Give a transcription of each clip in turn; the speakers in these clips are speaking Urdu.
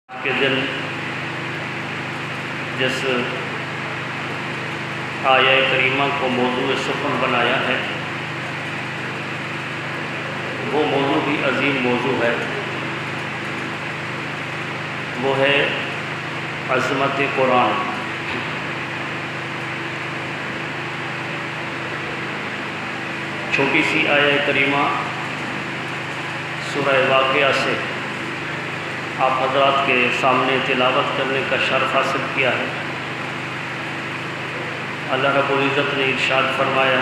کے دن جس آیہ کریمہ کو موضوع سخن بنایا ہے وہ موضوع بھی عظیم موضوع ہے، وہ ہے عظمت قرآن۔ چھوٹی سی آیہ کریمہ سورہ واقعہ سے آپ حضرات کے سامنے تلاوت کرنے کا شرف حاصل کیا ہے۔ اللہ رب العزت نے ارشاد فرمایا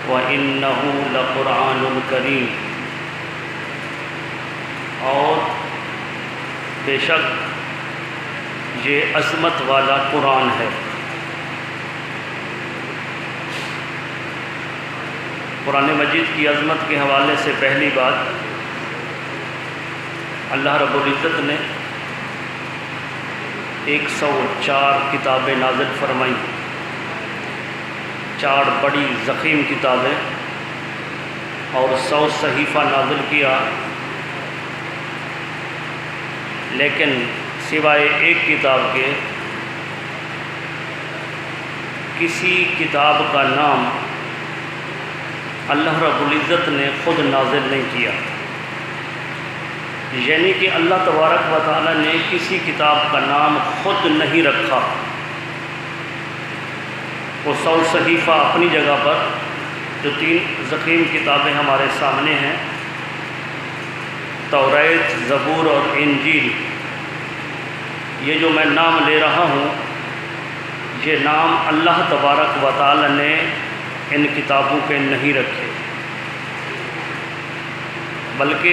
وَإِنَّهُ لَقُرْآنٌ كَرِيمٌ، اور بے شک یہ عظمت والا قرآن ہے۔ قرآن مجید کی عظمت کے حوالے سے پہلی بات، اللہ رب العزت نے 104 کتابیں نازل فرمائیں، 4 بڑی ضخیم کتابیں، اور 100 صحیفہ نازل کیا، لیکن سوائے ایک کتاب کے کسی کتاب کا نام اللہ رب العزت نے خود نازل نہیں کیا، یعنی کہ اللہ تبارک و تعالی نے کسی کتاب کا نام خود نہیں رکھا۔ وہ 100 صحیفہ اپنی جگہ پر، جو 3 ضخیم کتابیں ہمارے سامنے ہیں، توریت، زبور اور انجیل، یہ جو میں نام لے رہا ہوں یہ نام اللہ تبارک و تعالی نے ان کتابوں کے نہیں رکھے، بلکہ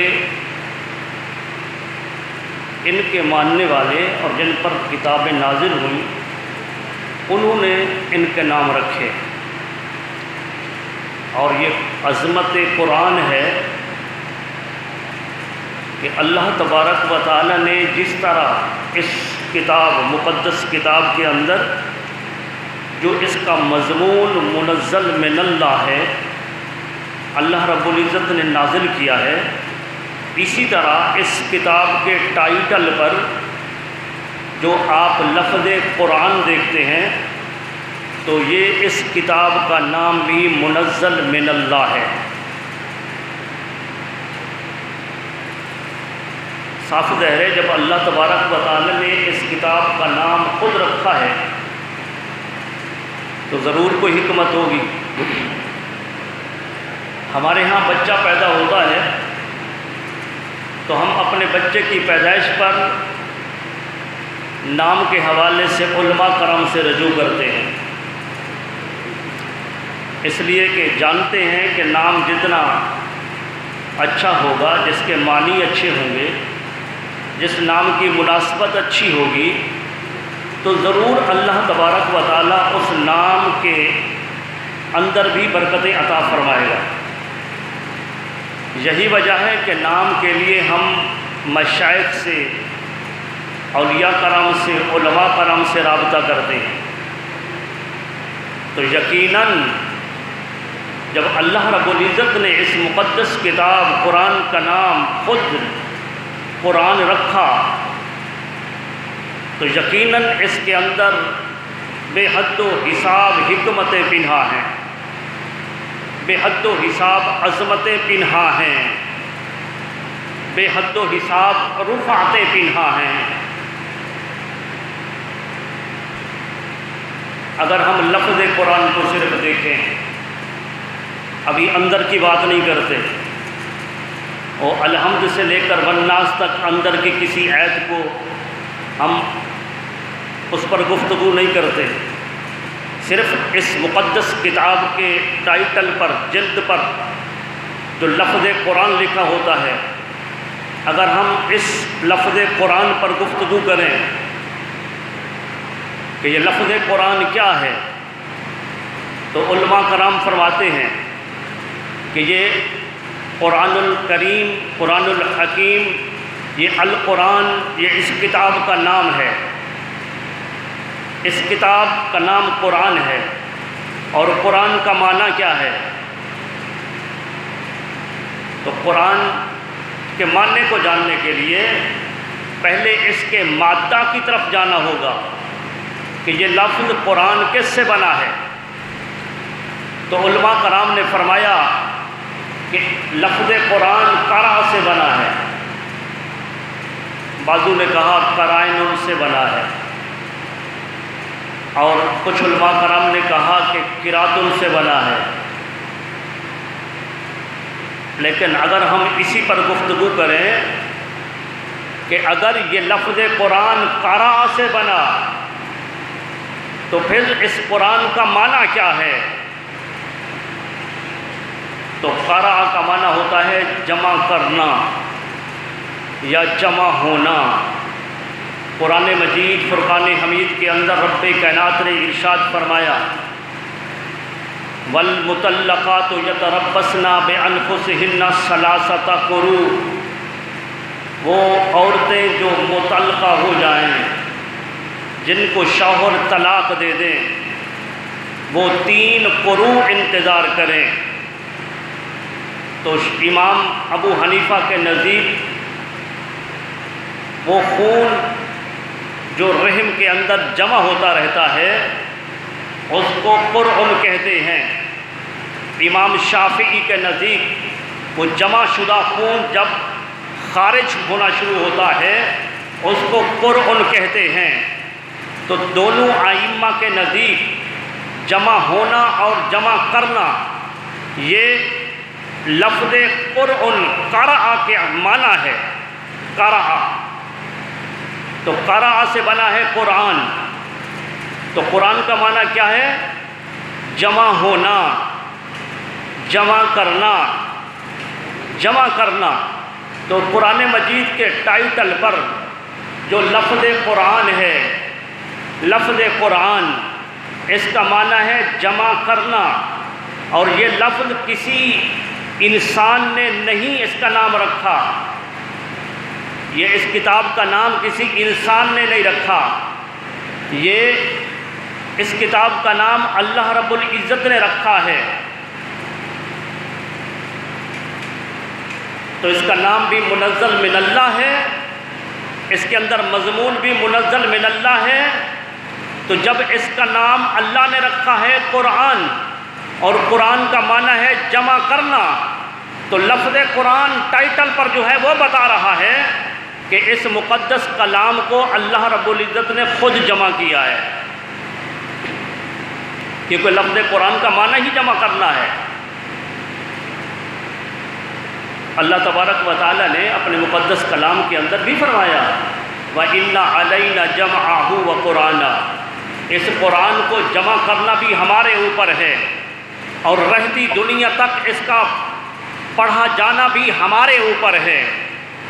ان کے ماننے والے اور جن پر کتابیں نازل ہوئیں انہوں نے ان کے نام رکھے۔ اور یہ عظمت قرآن ہے کہ اللہ تبارک و تعالی نے جس طرح اس کتاب، مقدس کتاب کے اندر جو اس کا مضمون منزل من اللہ ہے، اللہ رب العزت نے نازل کیا ہے، اسی طرح اس کتاب کے ٹائٹل پر جو آپ لفظ قرآن دیکھتے ہیں تو یہ اس کتاب کا نام بھی منزل من اللہ ہے۔ صاف ظاہر ہے جب اللہ تبارک و تعالی نے اس کتاب کا نام خود رکھا ہے تو ضرور کوئی حکمت ہوگی۔ ہمارے ہاں بچہ پیدا ہوتا ہے تو ہم اپنے بچے کی پیدائش پر نام کے حوالے سے علماء کرام سے رجوع کرتے ہیں، اس لیے کہ جانتے ہیں کہ نام جتنا اچھا ہوگا، جس کے معنی اچھے ہوں گے، جس نام کی مناسبت اچھی ہوگی، تو ضرور اللہ تبارک و تعالیٰ اس نام کے اندر بھی برکتیں عطا فرمائے گا۔ یہی وجہ ہے کہ نام کے لیے ہم مشائخ سے، اولیاء کرام سے، علماء کرام سے رابطہ کرتے ہیں۔ تو یقیناً جب اللہ رب العزت نے اس مقدس کتاب قرآن کا نام خود قرآن رکھا تو یقیناً اس کے اندر بے حد و حساب حکمتیں پنہا ہیں، بے حد و حساب عظمتیں پنہا ہیں، بے حد و حساب رفعتیں پنہا ہیں۔ اگر ہم لفظ قرآن کو صرف دیکھیں، ابھی اندر کی بات نہیں کرتے، اور الحمد سے لے کر والناس تک اندر کی کسی آیت کو ہم اس پر گفتگو نہیں کرتے، صرف اس مقدس کتاب کے ٹائٹل پر، جلد پر جو لفظ قرآن لکھا ہوتا ہے، اگر ہم اس لفظ قرآن پر گفتگو کریں کہ یہ لفظ قرآن کیا ہے، تو علماء کرام فرماتے ہیں کہ یہ قرآن الکریم، قرآن الحکیم، یہ القرآن، یہ اس کتاب کا نام ہے۔ اس کتاب کا نام قرآن ہے، اور قرآن کا معنی کیا ہے؟ تو قرآن کے معنی کو جاننے کے لیے پہلے اس کے مادہ کی طرف جانا ہوگا کہ یہ لفظ قرآن کس سے بنا ہے۔ تو علماء کرام نے فرمایا کہ لفظ قرآن قرأ سے بنا ہے، بعضوں نے کہا قرائن سے بنا ہے، اور کچھ علماء کرام نے کہا کہ قرات سے بنا ہے۔ لیکن اگر ہم اسی پر گفتگو کریں کہ اگر یہ لفظ قرآن قرأ سے بنا تو پھر اس قرآن کا معنی کیا ہے؟ تو قرأ کا معنی ہوتا ہے جمع کرنا یا جمع ہونا۔ قرآن مجید فرقان حمید کے اندر رب کائنات نے ارشاد فرمایا والمطلقات یتربصن بانفسہن ثلاثۃ قروء، وہ عورتیں جو مطلقہ ہو جائیں، جن کو شوہر طلاق دے دیں، وہ 3 قروء انتظار کریں۔ تو امام ابو حنیفہ کے نزدیک وہ خون جو رحم کے اندر جمع ہوتا رہتا ہے اس کو قرء کہتے ہیں۔ امام شافعی کے نزدیک وہ جمع شدہ خون جب خارج ہونا شروع ہوتا ہے اس کو قرء کہتے ہیں۔ تو دونوں ائمہ کے نزدیک جمع ہونا اور جمع کرنا یہ لفظ قرء قرأ کے معنی ہے۔ قرأ تو قرأ سے بنا ہے قرآن۔ تو قرآن کا معنی کیا ہے؟ جمع ہونا، جمع کرنا، جمع کرنا۔ تو قرآن مجید کے ٹائٹل پر جو لفظ قرآن ہے، لفظ قرآن اس کا معنی ہے جمع کرنا، اور یہ لفظ کسی انسان نے نہیں اس کا نام رکھا، یہ اس کتاب کا نام کسی انسان نے نہیں رکھا، یہ اس کتاب کا نام اللہ رب العزت نے رکھا ہے۔ تو اس کا نام بھی منزل من اللہ ہے، اس کے اندر مضمون بھی منزل من اللہ ہے۔ تو جب اس کا نام اللہ نے رکھا ہے قرآن، اور قرآن کا معنی ہے جمع کرنا، تو لفظ قرآن ٹائٹل پر جو ہے وہ بتا رہا ہے کہ اس مقدس کلام کو اللہ رب العزت نے خود جمع کیا ہے، کیونکہ لفظ قرآن کا معنی ہی جمع کرنا ہے۔ اللہ تبارک و تعالیٰ نے اپنے مقدس کلام کے اندر بھی فرمایا وَإِنَّ عَلَيْنَا جَمْعَهُ وَقُرْآنَهُ، اس قرآن کو جمع کرنا بھی ہمارے اوپر ہے، اور رہتی دنیا تک اس کا پڑھا جانا بھی ہمارے اوپر ہے۔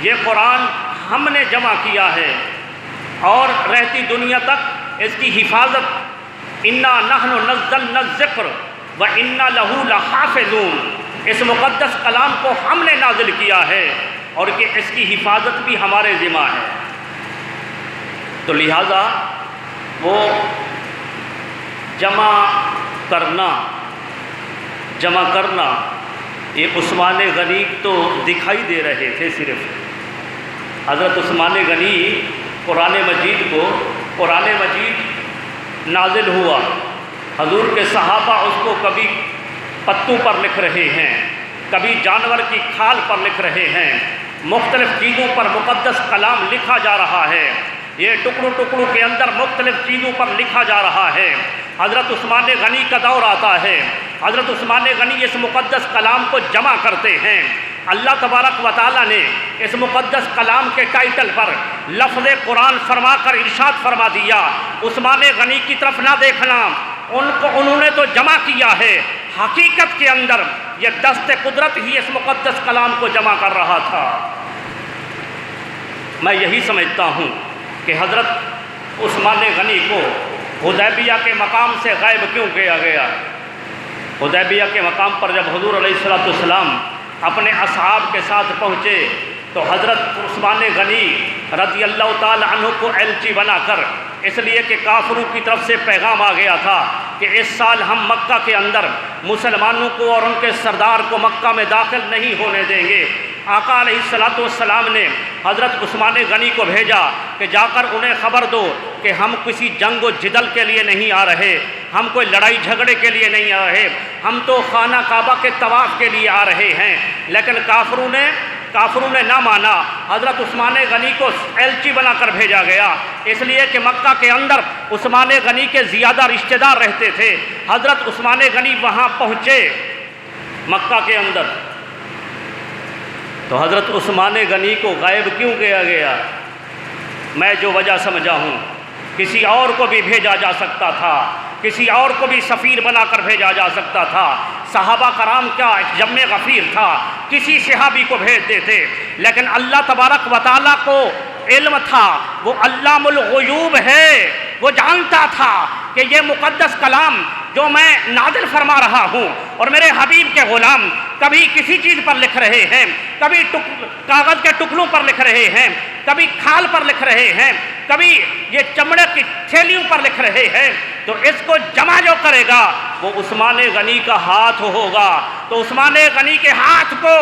یہ قرآن ہم نے جمع کیا ہے، اور رہتی دنیا تک اس کی حفاظت اِنَّا نَحْنُ نَزَّلْنَا الذِّكْرَ وَإِنَّا لَهُ لَحَافِظُونَ، اس مقدس کلام کو ہم نے نازل کیا ہے اور کہ اس کی حفاظت بھی ہمارے ذمہ ہے۔ تو لہذا وہ جمع کرنا، جمع کرنا، یہ عثمان غنی تو دکھائی دے رہے تھے صرف۔ حضرت عثمان غنی قرآن مجید کو، قرآن مجید نازل ہوا، حضور کے صحابہ اس کو کبھی پتوں پر لکھ رہے ہیں، کبھی جانور کی کھال پر لکھ رہے ہیں، مختلف چیزوں پر مقدس کلام لکھا جا رہا ہے، یہ ٹکڑوں ٹکڑوں کے اندر مختلف چیزوں پر لکھا جا رہا ہے۔ حضرت عثمان غنی کا دور آتا ہے، حضرت عثمان غنی اس مقدس کلام کو جمع کرتے ہیں۔ اللہ تبارک و تعالیٰ نے اس مقدس کلام کے ٹائٹل پر لفظ قرآن فرما کر ارشاد فرما دیا عثمان غنی کی طرف نہ دیکھنا، انہوں نے تو جمع کیا ہے، حقیقت کے اندر یہ دست قدرت ہی اس مقدس کلام کو جمع کر رہا تھا۔ میں یہی سمجھتا ہوں کہ حضرت عثمان غنی کو حدیبیہ کے مقام سے غائب کیوں کیا گیا؟ حدیبیہ کے مقام پر جب حضور علیہ السلام اپنے اصحاب کے ساتھ پہنچے تو حضرت عثمان غنی رضی اللہ تعالی عنہ کو ایلچی بنا کر، اس لیے کہ کافروں کی طرف سے پیغام آ گیا تھا کہ اس سال ہم مکہ کے اندر مسلمانوں کو اور ان کے سردار کو مکہ میں داخل نہیں ہونے دیں گے، آقا علیہ الصلوۃ والسلام نے حضرت عثمان غنی کو بھیجا کہ جا کر انہیں خبر دو کہ ہم کسی جنگ و جدل کے لیے نہیں آ رہے، ہم کوئی لڑائی جھگڑے کے لیے نہیں آ رہے، ہم تو خانہ کعبہ کے طواف کے لیے آ رہے ہیں۔ لیکن کافروں نے نہ مانا۔ حضرت عثمان غنی کو ایلچی بنا کر بھیجا گیا، اس لیے کہ مکہ کے اندر عثمان غنی کے زیادہ رشتہ دار رہتے تھے۔ حضرت عثمان غنی وہاں پہنچے مکہ کے اندر، تو حضرت عثمان غنی کو غائب کیوں کیا گیا؟ میں جو وجہ سمجھا ہوں، کسی اور کو بھی بھیجا جا سکتا تھا، کسی اور کو بھی سفیر بنا کر بھیجا جا سکتا تھا۔ صحابہ کرام کا ایک جمع غفیر تھا، کسی صحابی کو بھیج دیتے، لیکن اللہ تبارک و تعالیٰ کو علم تھا، وہ علام الغیوب ہے، وہ جانتا تھا کہ یہ مقدس کلام جو میں نازل فرما رہا ہوں اور میرے حبیب کے غلام کبھی کسی چیز پر لکھ رہے ہیں، کبھی کاغذ کے ٹکڑوں پر لکھ رہے ہیں، کبھی کھال پر لکھ رہے ہیں، کبھی یہ چمڑے کی تھیلیوں پر لکھ رہے ہیں، تو اس کو جمع جو کرے گا وہ عثمان غنی کا ہاتھ ہوگا۔ تو عثمان غنی کے ہاتھ کو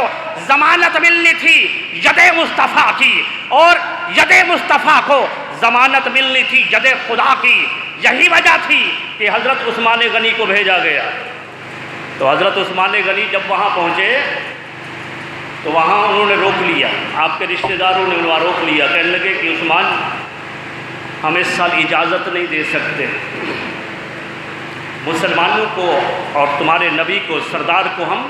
ضمانت ملنی تھی ید مصطفیٰ کی، اور ید مصطفیٰ کو ضمانت ملنی تھی ید خدا کی۔ یہی وجہ تھی کہ حضرت عثمان غنی کو بھیجا گیا۔ تو حضرت عثمان غنی جب وہاں پہنچے تو وہاں انہوں نے روک لیا، آپ کے رشتہ داروں نے وہاں روک لیا، کہنے لگے کہ عثمان ہم اس سال اجازت نہیں دے سکتے، مسلمانوں کو اور تمہارے نبی کو، سردار کو ہم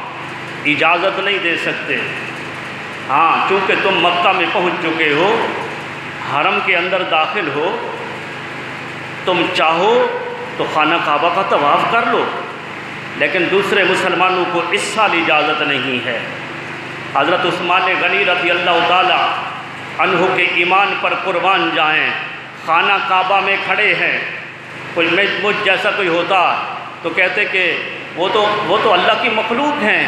اجازت نہیں دے سکتے۔ ہاں، چونکہ تم مکہ میں پہنچ چکے ہو، حرم کے اندر داخل ہو، تم چاہو تو خانہ کعبہ کا طواف کر لو، لیکن دوسرے مسلمانوں کو اس سال اجازت نہیں ہے۔ حضرت عثمان غنی رضی اللہ تعالی عنہ کے ایمان پر قربان جائیں، خانہ کعبہ میں کھڑے ہیں۔ کوئی مجھ جیسا کوئی ہوتا تو کہتے کہ وہ تو اللہ کی مخلوق ہیں،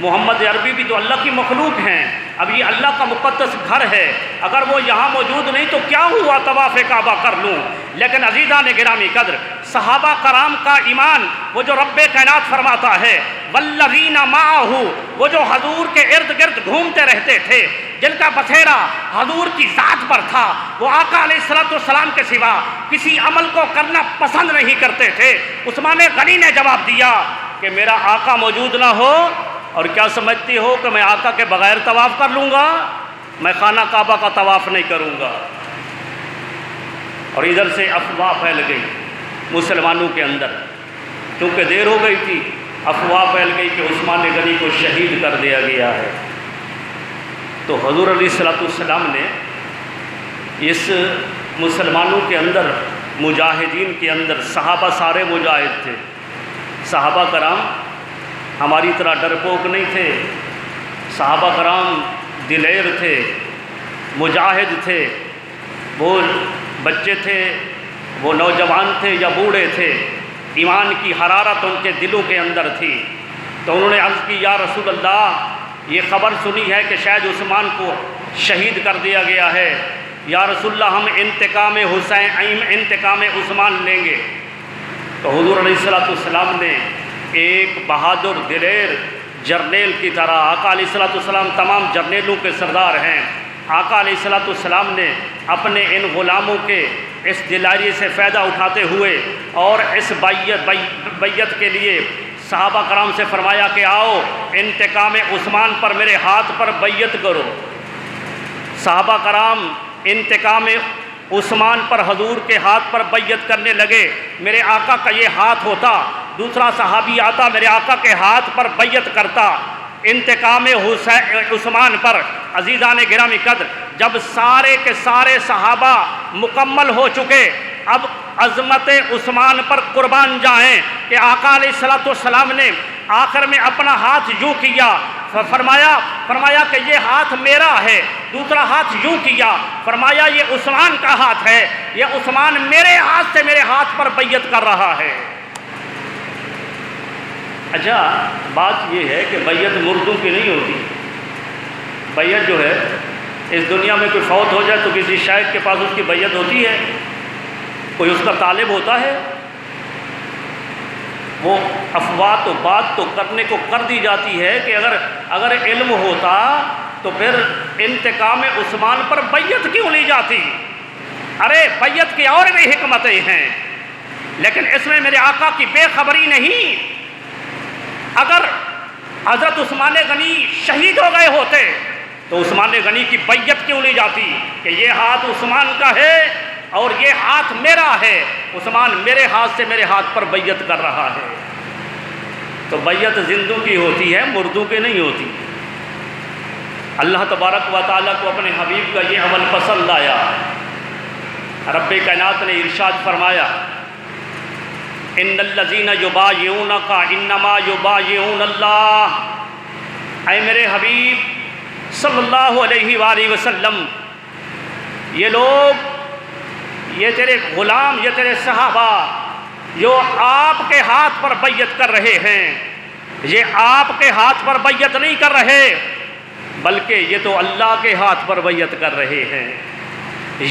محمد عربی بھی تو اللہ کی مخلوق ہیں، اب یہ اللہ کا مقدس گھر ہے، اگر وہ یہاں موجود نہیں تو کیا ہوا طواف کعبہ کر لوں۔ لیکن عزیزان گرامی قدر، صحابہ کرام کا ایمان، وہ جو رب کائنات فرماتا ہے والذین معہ، وہ جو حضور کے ارد گرد گھومتے رہتے تھے، جن کا بسیرا حضور کی ذات پر تھا، وہ آقا علیہ الصلوۃ والسلام کے سوا کسی عمل کو کرنا پسند نہیں کرتے تھے۔ عثمان غنی نے جواب دیا کہ میرا آقا موجود نہ ہو اور کیا سمجھتی ہو کہ میں آقا کے بغیر طواف کر لوں گا؟ میں خانہ کعبہ کا طواف نہیں کروں گا۔ اور ادھر سے افواہ پھیل گئی مسلمانوں کے اندر، چونکہ دیر ہو گئی تھی، افواہ پھیل گئی کہ عثمان غنی کو شہید کر دیا گیا ہے۔ تو حضور علیہ الصلوۃ والسلام نے اس مسلمانوں کے اندر، مجاہدین کے اندر، صحابہ سارے مجاہد تھے، صحابہ کرام ہماری طرح ڈرپوک نہیں تھے، صحابہ کرام دلیر تھے، مجاہد تھے، وہ بچے تھے، وہ نوجوان تھے یا بوڑھے تھے، ایمان کی حرارت ان کے دلوں کے اندر تھی۔ تو انہوں نے عرض کی یا رسول اللہ، یہ خبر سنی ہے کہ شاید عثمان کو شہید کر دیا گیا ہے، یا رسول اللہ ہم انتقام حسین، انتقام عثمان لیں گے۔ تو حضور علیہ الصلوۃ والسلام نے ایک بہادر دلیر جرنیل کی طرح، آقا علیہ الصلوۃ والسلام تمام جرنیلوں کے سردار ہیں، آقا علیہ الصلوۃ والسلام نے اپنے ان غلاموں کے اس دلائی سے فائدہ اٹھاتے ہوئے اور اس بیعت کے لیے صحابہ کرام سے فرمایا کہ آؤ انتقام عثمان پر میرے ہاتھ پر بیعت کرو۔ صحابہ کرام انتقام عثمان پر حضور کے ہاتھ پر بیعت کرنے لگے۔ میرے آقا کا یہ ہاتھ ہوتا، دوسرا صحابی آتا میرے آقا کے ہاتھ پر بیعت کرتا انتقام عثمان پر۔ عزیزان گرامی قدر، جب سارے کے سارے صحابہ مکمل ہو چکے، اب عظمت عثمان پر قربان جائیں کہ آقا علیہ الصلوۃ والسلام نے آخر میں اپنا ہاتھ یوں کیا، فرمایا کہ یہ ہاتھ میرا ہے، دوسرا ہاتھ یوں کیا، فرمایا یہ عثمان کا ہاتھ ہے، یہ عثمان میرے ہاتھ سے میرے ہاتھ پر بیعت کر رہا ہے۔ اچھا، بات یہ ہے کہ بیعت مردوں کی نہیں ہوتی۔ بیعت جو ہے، اس دنیا میں کوئی فوت ہو جائے تو کسی شیخ کے پاس اس کی بیعت ہوتی ہے، کوئی اس کا طالب ہوتا ہے؟ وہ افواہ تو بات تو کرنے کو کر دی جاتی ہے کہ اگر علم ہوتا تو پھر انتقام عثمان پر بیعت کیوں لی جاتی؟ ارے بیعت کی اور بھی حکمتیں ہیں، لیکن اس میں میرے آقا کی بے خبری نہیں۔ اگر حضرت عثمان غنی شہید ہو گئے ہوتے تو عثمان غنی کی بیعت کیوں لی جاتی کہ یہ ہاتھ عثمان کا ہے اور یہ ہاتھ میرا ہے، عثمان میرے ہاتھ سے میرے ہاتھ پر بیعت کر رہا ہے۔ تو بیعت زندوں کی ہوتی ہے، مردوں کی نہیں ہوتی۔ اللہ تبارک و تعالیٰ کو اپنے حبیب کا یہ عمل پسند آیا۔ رب کائنات نے ارشاد فرمایا ان الذین یبایعونک انما یبایعون اللہ، اے میرے حبیب صلی اللہ علیہ وآلہ وسلم، یہ لوگ، یہ تیرے غلام، یہ تیرے صحابہ جو آپ کے ہاتھ پر بیعت کر رہے ہیں، یہ آپ کے ہاتھ پر بیعت نہیں کر رہے بلکہ یہ تو اللہ کے ہاتھ پر بیعت کر رہے ہیں۔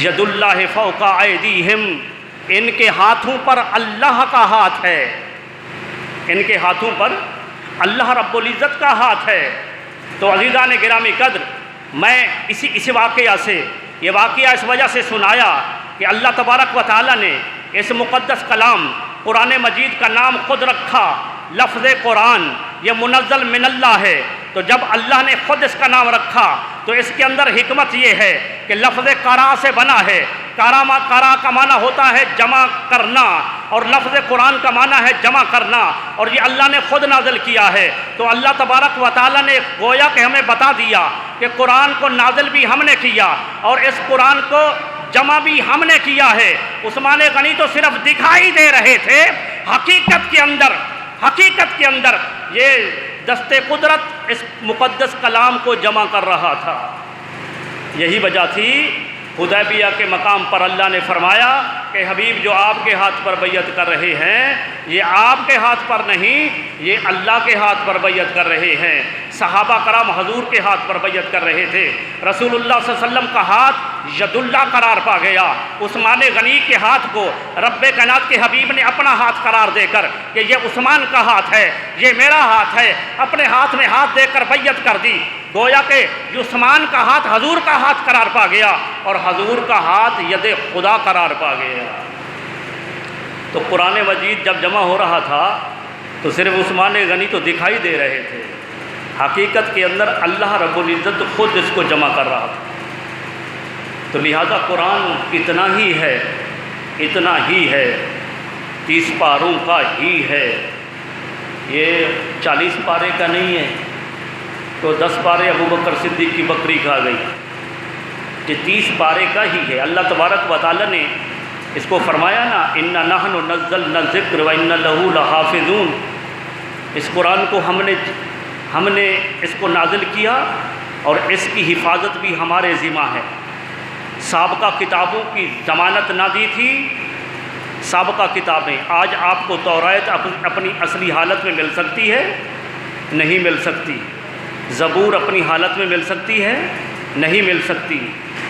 ید اللہ فوق ایدیہم، ان کے ہاتھوں پر اللہ کا ہاتھ ہے، ان کے ہاتھوں پر اللہ رب العزت کا ہاتھ ہے۔ تو عزیزان گرامی قدر، میں اسی واقعہ سے، یہ واقعہ اس وجہ سے سنایا کہ اللہ تبارک و تعالیٰ نے اس مقدس کلام قرآن مجید کا نام خود رکھا، لفظ قرآن، یہ منزل من اللہ ہے۔ تو جب اللہ نے خود اس کا نام رکھا تو اس کے اندر حکمت یہ ہے کہ لفظ قرا سے بنا ہے۔ قرا کا معنی ہوتا ہے جمع کرنا، اور لفظ قرآن کا معنی ہے جمع کرنا، اور یہ اللہ نے خود نازل کیا ہے۔ تو اللہ تبارک و تعالیٰ نے گویا کہ ہمیں بتا دیا کہ قرآن کو نازل بھی ہم نے کیا اور اس قرآن کو جمع بھی ہم نے کیا ہے۔ عثمان غنی تو صرف دکھائی دے رہے تھے، حقیقت کے اندر یہ دست قدرت اس مقدس کلام کو جمع کر رہا تھا۔ یہی وجہ تھی حدیبیہ کے مقام پر اللہ نے فرمایا کہ حبیب جو آپ کے ہاتھ پر بیعت کر رہے ہیں یہ آپ کے ہاتھ پر نہیں، یہ اللہ کے ہاتھ پر بیعت کر رہے ہیں۔ صحابہ کرام حضور کے ہاتھ پر بیعت کر رہے تھے، رسول اللہ صلی اللہ علیہ وسلم کا ہاتھ ید اللہ قرار پا گیا۔ عثمان غنی کے ہاتھ کو رب کائنات کے حبیب نے اپنا ہاتھ قرار دے کر کہ یہ عثمان کا ہاتھ ہے، یہ میرا ہاتھ ہے، اپنے ہاتھ میں ہاتھ دے کر بیعت کر دی۔ گویا کہ عثمان کا ہاتھ حضور کا ہاتھ قرار پا گیا اور حضور کا ہاتھ ید خدا قرار پا گیا۔ تو قرآن مجید جب جمع ہو رہا تھا تو صرف عثمان غنی تو دکھائی دے رہے تھے، حقیقت کے اندر اللہ رب العزت خود اس کو جمع کر رہا تھا۔ تو لہذا قرآن اتنا ہی ہے 30 پاروں کا ہی ہے، یہ 40 پارے کا نہیں ہے۔ تو 10 پارے ابو بکر صدیق کی بکری کھا گئی، یہ 30 پارے کا ہی ہے۔ اللہ تبارک و تعالیٰ نے اس کو فرمایا نا اِنَّا نَحْنُ نَزَّلْنَا الذِّكْرَ وَإِنَّا لَهُ لَحَافِظُونَ، اس قرآن کو ہم نے اس کو نازل کیا اور اس کی حفاظت بھی ہمارے ذمہ ہے۔ سابقہ کتابوں کی ضمانت نہ دی تھی، سابقہ کتابیں، آج آپ کو توریت اپنی اصلی حالت میں مل سکتی ہے؟ نہیں مل سکتی۔ زبور اپنی حالت میں مل سکتی ہے؟ نہیں مل سکتی۔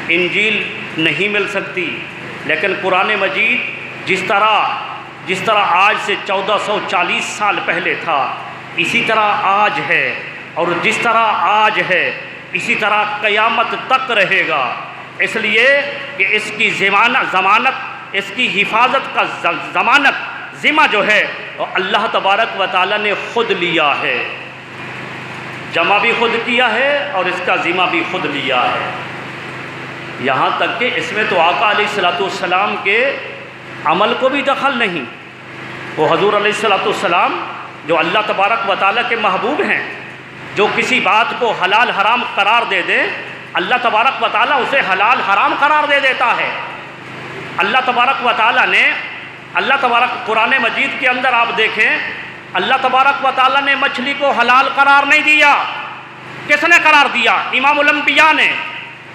انجیل نہیں مل سکتی۔ لیکن قرآن مجید جس طرح آج سے 1440 سال پہلے تھا اسی طرح آج ہے، اور جس طرح آج ہے اسی طرح قیامت تک رہے گا، اس لیے کہ اس کی ضمانت، اس کی حفاظت کا ضمانت ذمہ جو ہے وہ اللہ تبارک و تعالیٰ نے خود لیا ہے، جمع بھی خود کیا ہے اور اس کا ذمہ بھی خود لیا ہے۔ یہاں تک کہ اس میں تو آقا علیہ الصلوۃ والسلام کے عمل کو بھی دخل نہیں۔ وہ حضور علیہ الصلوۃ والسلام جو اللہ تبارک و تعالیٰ کے محبوب ہیں، جو کسی بات کو حلال حرام قرار دے دے اللہ تبارک و تعالیٰ اسے حلال حرام قرار دے دیتا ہے۔ اللہ تبارک و تعالیٰ نے قرآن مجید کے اندر آپ دیکھیں، اللہ تبارک و تعالیٰ نے مچھلی کو حلال قرار نہیں دیا۔ کس نے قرار دیا؟ امام الانبیاء نے۔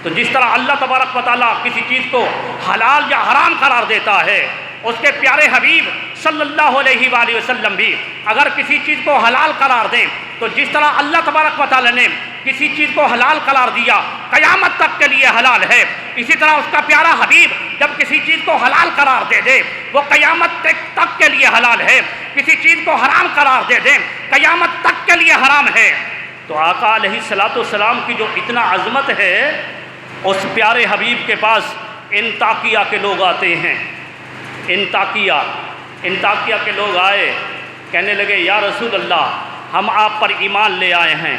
تو جس طرح اللہ تبارک و تعالیٰ کسی چیز کو حلال یا حرام قرار دیتا ہے، اس کے پیارے حبیب صلی اللہ علیہ وآلہ وسلم بھی اگر کسی چیز کو حلال قرار دیں تو جس طرح اللہ تبارک و تعالیٰ نے کسی چیز کو حلال قرار دیا قیامت تک کے لیے حلال ہے، اسی طرح اس کا پیارا حبیب جب کسی چیز کو حلال قرار دے دے وہ قیامت تک کے لیے حلال ہے، کسی چیز کو حرام قرار دے دیں قیامت تک کے لیے حرام ہے۔ تو آقا علیہ الصلوۃ والسلام کی جو اتنا عظمت ہے، اس پیارے حبیب کے پاس انطاکیہ کے لوگ آتے ہیں۔ انطاکیہ کے لوگ آئے، کہنے لگے یا رسول اللہ، ہم آپ پر ایمان لے آئے ہیں،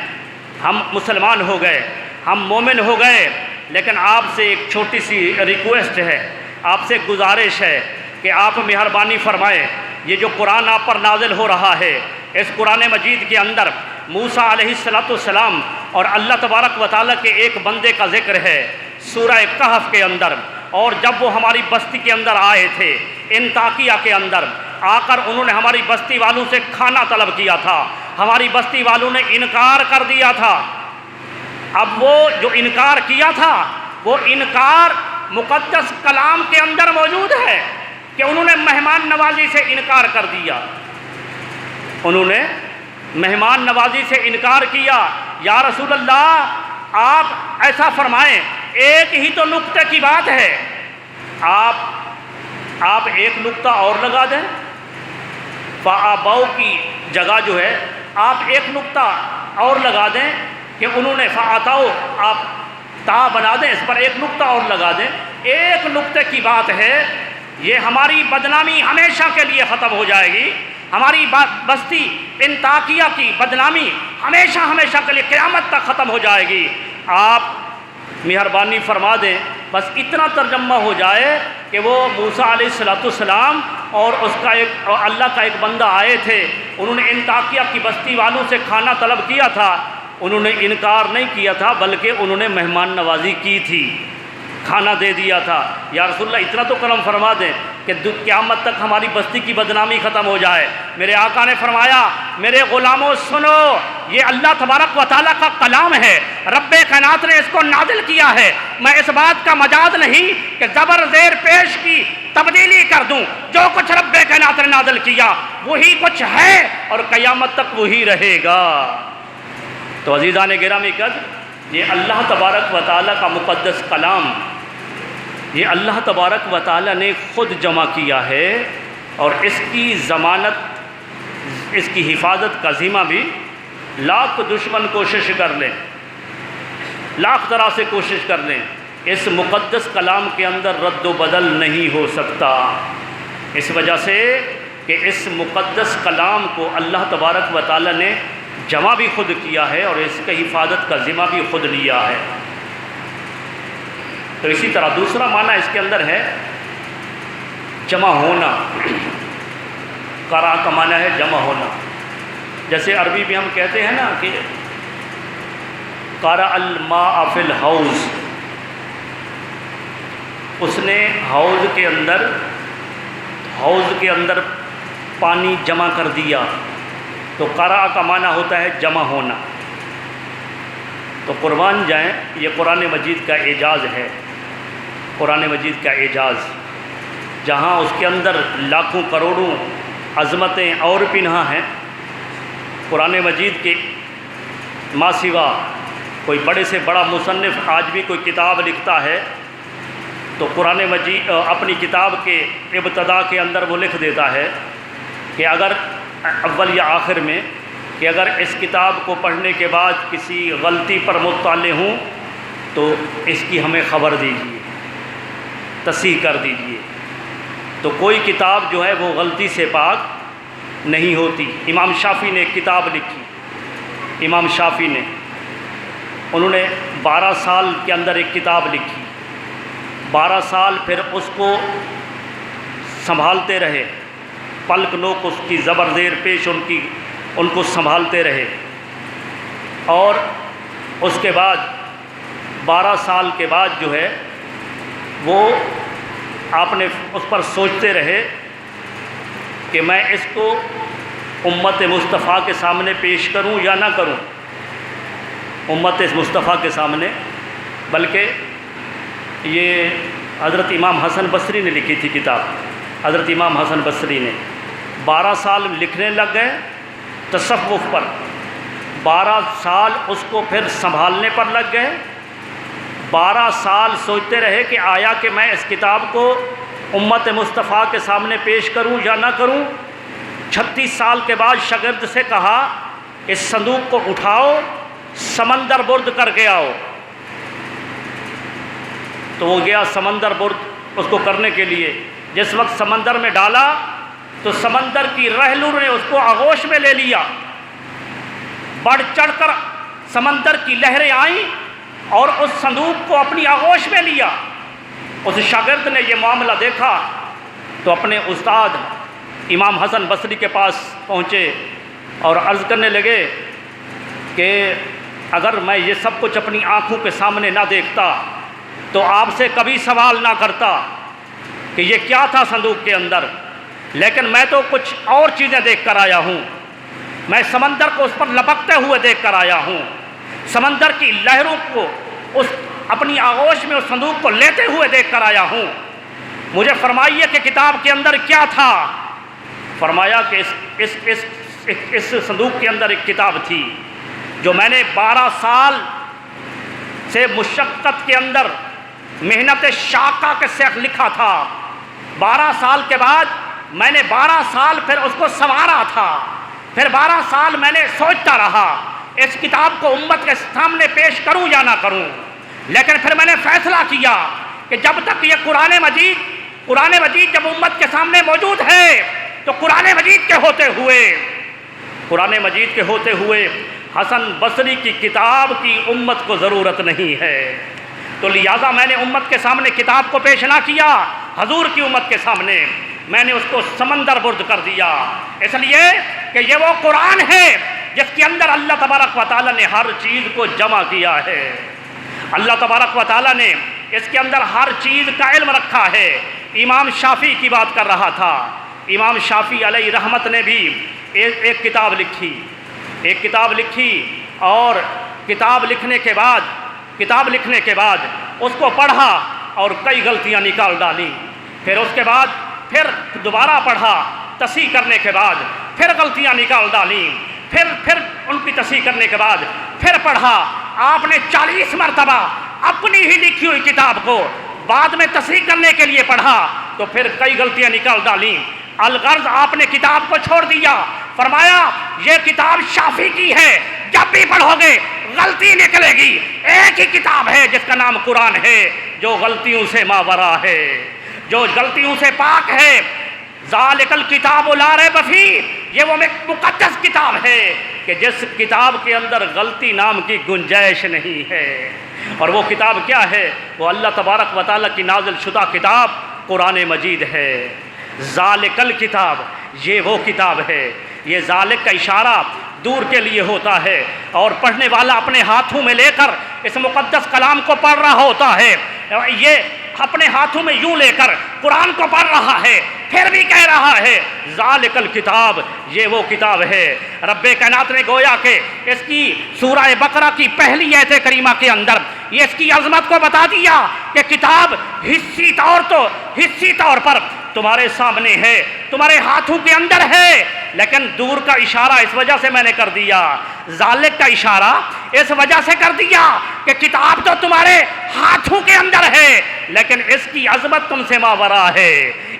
ہم مسلمان ہو گئے، ہم مومن ہو گئے، لیکن آپ سے ایک چھوٹی سی ریکویسٹ ہے، آپ سے گزارش ہے کہ آپ مہربانی فرمائیں، یہ جو قرآن آپ پر نازل ہو رہا ہے، اس قرآن مجید کے اندر موسیٰ علیہ الصلوۃ والسلام اور اللہ تبارک و تعالیٰ کے ایک بندے کا ذکر ہے سورہ کہف کے اندر، اور جب وہ ہماری بستی کے اندر آئے تھے انطاکیہ کے اندر آ کر انہوں نے ہماری بستی والوں سے کھانا طلب کیا تھا، ہماری بستی والوں نے انکار کر دیا تھا۔ اب وہ جو انکار کیا تھا، وہ انکار مقدس کلام کے اندر موجود ہے کہ انہوں نے مہمان نوازی سے انکار کر دیا، انہوں نے مہمان نوازی سے انکار کیا۔ یا رسول اللہ، آپ ایسا فرمائیں، ایک ہی تو نقطے کی بات ہے، آپ ایک نقطہ اور لگا دیں، فآباؤ کی جگہ جو ہے آپ ایک نقطہ اور لگا دیں کہ انہوں نے فآتاؤ، آپ تا بنا دیں، اس پر ایک نقطہ اور لگا دیں، ایک نقطے کی بات ہے، یہ ہماری بدنامی ہمیشہ کے لیے ختم ہو جائے گی، ہماری بستی انطاکیہ کی بدنامی ہمیشہ کے لیے قیامت تک ختم ہو جائے گی۔ آپ مہربانی فرما دیں، بس اتنا ترجمہ ہو جائے کہ وہ موسیٰ علیہ الصلوۃ والسلام اور اللہ کا ایک بندہ آئے تھے، انہوں نے انطاکیہ کی بستی والوں سے کھانا طلب کیا تھا، انہوں نے انکار نہیں کیا تھا بلکہ انہوں نے مہمان نوازی کی تھی، کھانا دے دیا تھا۔ یا رسول اللہ، اتنا تو کرم فرما دیں کہ قیامت تک ہماری بستی کی بدنامی ختم ہو جائے۔ میرے آقا نے فرمایا، میرے غلاموں سنو، یہ اللہ تبارک و تعالیٰ کا کلام ہے، رب کائنات نے اس کو نازل کیا ہے، میں اس بات کا مجاز نہیں کہ زبر زیر پیش کی تبدیلی کر دوں، جو کچھ رب کائنات نے نازل کیا وہی کچھ ہے اور قیامت تک وہی رہے گا۔ تو عزیزان گرامی قدر، یہ اللہ تبارک و تعالیٰ کا مقدس کلام، یہ اللہ تبارک و تعالیٰ نے خود جمع کیا ہے، اور اس کی ضمانت، اس کی حفاظت کا ذمہ بھی لاکھ دشمن کوشش کر لیں، لاکھ طرح سے کوشش کر لیں، اس مقدس کلام کے اندر رد و بدل نہیں ہو سکتا، اس وجہ سے کہ اس مقدس کلام کو اللہ تبارک و تعالیٰ نے جمع بھی خود کیا ہے اور اس کی حفاظت کا ذمہ بھی خود لیا ہے۔ تو اسی طرح دوسرا معنی اس کے اندر ہے جمع ہونا، قرأ کا معنی ہے جمع ہونا، جیسے عربی میں ہم کہتے ہیں نا کہ قرأ الماء فی الحوض، اس نے حوض کے اندر پانی جمع کر دیا، تو قرأ کا معنی ہوتا ہے جمع ہونا۔ تو قربان جائیں، یہ قرآن مجید کا اعجاز ہے، قرآن مجید کا اعجاز، جہاں اس کے اندر لاکھوں کروڑوں عظمتیں اور پنہاں ہیں۔ قرآن مجید کے ما سوا کوئی بڑے سے بڑا مصنف آج بھی کوئی کتاب لکھتا ہے تو قرآن مجید اپنی کتاب کے ابتدا کے اندر وہ لکھ دیتا ہے کہ اگر اول یا آخر میں کہ اگر اس کتاب کو پڑھنے کے بعد کسی غلطی پر مطلع ہوں تو اس کی ہمیں خبر دیجیے، تصحیح کر دیجیے۔ تو کوئی کتاب جو ہے وہ غلطی سے پاک نہیں ہوتی۔ امام شافعی نے ایک کتاب لکھی، امام شافعی نے، انہوں نے 12 سال کے اندر ایک کتاب لکھی، 12 سال پھر اس کو سنبھالتے رہے، پلک نوک اس کی زبر زیر پیش ان کو سنبھالتے رہے، اور اس کے بعد 12 سال کے بعد جو ہے وہ آپ نے اس پر سوچتے رہے کہ میں اس کو امت مصطفیٰ کے سامنے پیش کروں یا نہ کروں، امت مصطفیٰ کے سامنے۔ بلکہ یہ حضرت امام حسن بصری نے لکھی تھی کتاب، حضرت امام حسن بصری نے 12 سال لکھنے لگ گئے تصوف پر، 12 سال اس کو پھر سنبھالنے پر لگ گئے، 12 سال سوچتے رہے کہ آیا کہ میں اس کتاب کو امت مصطفیٰ کے سامنے پیش کروں یا نہ کروں۔ 36 سال کے بعد شاگرد سے کہا اس صندوق کو اٹھاؤ سمندر برد کر کے آؤ۔ تو وہ گیا سمندر برد اس کو کرنے کے لیے۔ جس وقت سمندر میں ڈالا تو سمندر کی رہلو نے اس کو آغوش میں لے لیا، بڑھ چڑھ کر سمندر کی لہریں آئیں اور اس صندوق کو اپنی آغوش میں لیا۔ اس شاگرد نے یہ معاملہ دیکھا تو اپنے استاد امام حسن بصری کے پاس پہنچے اور عرض کرنے لگے کہ اگر میں یہ سب کچھ اپنی آنکھوں کے سامنے نہ دیکھتا تو آپ سے کبھی سوال نہ کرتا کہ یہ کیا تھا صندوق کے اندر، لیکن میں تو کچھ اور چیزیں دیکھ کر آیا ہوں۔ میں سمندر کو اس پر لپکتے ہوئے دیکھ کر آیا ہوں، سمندر کی لہروں کو اس اپنی آغوش میں اس صندوق کو لیتے ہوئے دیکھ کر آیا ہوں۔ مجھے فرمائیے کہ کتاب کے اندر کیا تھا؟ فرمایا کہ اس صندوق کے اندر ایک کتاب تھی جو میں نے 12 سال سے مشقت کے اندر محنت شاقہ کے ساتھ لکھا تھا۔ 12 سال کے بعد میں نے 12 سال پھر اس کو سنوارا تھا، پھر 12 سال میں نے سوچتا رہا اس کتاب کو امت کے سامنے پیش کروں یا نہ کروں، لیکن پھر میں نے فیصلہ کیا کہ جب تک یہ قرآن مجید جب امت کے سامنے موجود ہے تو قرآن مجید کے ہوتے ہوئے حسن بصری کی کتاب کی امت کو ضرورت نہیں ہے۔ تو لہٰذا میں نے امت کے سامنے کتاب کو پیش نہ کیا، حضور کی امت کے سامنے میں نے اس کو سمندر برد کر دیا، اس لیے کہ یہ وہ قرآن ہے جس کے اندر اللہ تبارک و تعالیٰ نے ہر چیز کو جمع کیا ہے۔ اللہ تبارک و تعالیٰ نے اس کے اندر ہر چیز کا علم رکھا ہے۔ امام شافعی کی بات کر رہا تھا، امام شافعی علیہ رحمت نے بھی ایک کتاب لکھی اور کتاب لکھنے کے بعد اس کو پڑھا اور کئی غلطیاں نکال ڈالیں، پھر اس کے بعد پھر دوبارہ پڑھا، تصحیح کرنے کے بعد پھر غلطیاں نکال ڈالیں، پھر ان کی تصحیح کرنے کے بعد پھر پڑھا۔ آپ نے 40 مرتبہ اپنی ہی لکھی ہوئی کتاب کو بعد میں تصحیح کرنے کے لیے پڑھا تو پھر کئی غلطیاں نکال ڈالیں۔ الغرض آپ نے کتاب کو چھوڑ دیا، فرمایا یہ کتاب شافعی کی ہے، جب بھی پڑھو گے غلطی نکلے گی۔ ایک ہی کتاب ہے جس کا نام قرآن ہے، جو غلطیوں سے ماورا ہے، جو غلطیوں سے پاک ہے۔ ذالک الکتاب لا ریب فیہ، یہ وہ مقدس کتاب ہے کہ جس کتاب کے اندر غلطی نام کی گنجائش نہیں ہے۔ اور وہ کتاب کیا ہے؟ وہ اللہ تبارک و تعالیٰ کی نازل شدہ کتاب قرآن مجید ہے۔ ذالک الکتاب، یہ وہ کتاب ہے۔ یہ ذالک کا اشارہ دور کے لیے ہوتا ہے اور پڑھنے والا اپنے ہاتھوں میں لے کر اس مقدس کلام کو پڑھ رہا ہوتا ہے، یہ اپنے ہاتھوں میں یوں لے کر قرآن کو پڑھ رہا ہے، پھر بھی کہہ رہا ہے ذالک الکتاب، یہ وہ کتاب ہے۔ رب کائنات نے گویا کہ اس کی سورہ بقرہ کی پہلی آیت کریمہ کے اندر یہ اس کی عظمت کو بتا دیا کہ کتاب حصی طور پر تمہارے سامنے ہے، تمہارے ہاتھوں کے اندر ہے، لیکن دور کا اشارہ اس وجہ سے میں نے کر دیا، ذالک کا اشارہ اس وجہ سے کر دیا کہ کتاب تو تمہارے ہاتھوں کے اندر ہے، لیکن اس کی عظمت تم سے ماورا ہے،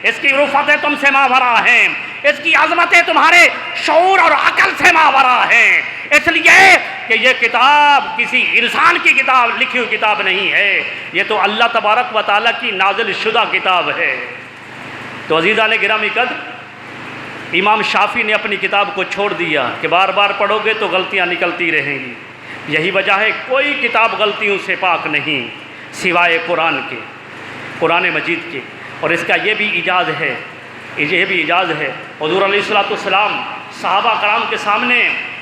اس کی رفعتیں تم سے ماورا ہیں، اس کی عظمتیں تمہارے شعور اور عقل سے ماورا ہیں۔ اس لیے کہ یہ کتاب کسی انسان کی کتاب لکھی ہوئی کتاب نہیں ہے، یہ تو اللہ تبارک و تعالیٰ کی نازل شدہ کتاب ہے۔ تو عزیزان گرامی قدر، امام شافعی نے اپنی کتاب کو چھوڑ دیا کہ بار بار پڑھو گے تو غلطیاں نکلتی رہیں گی۔ یہی وجہ ہے کوئی کتاب غلطیوں سے پاک نہیں سوائے قرآن مجید کے۔ اور اس کا یہ بھی اعجاز ہے، حضور علیہ الصلوۃ والسلام صحابہ کرام کے سامنے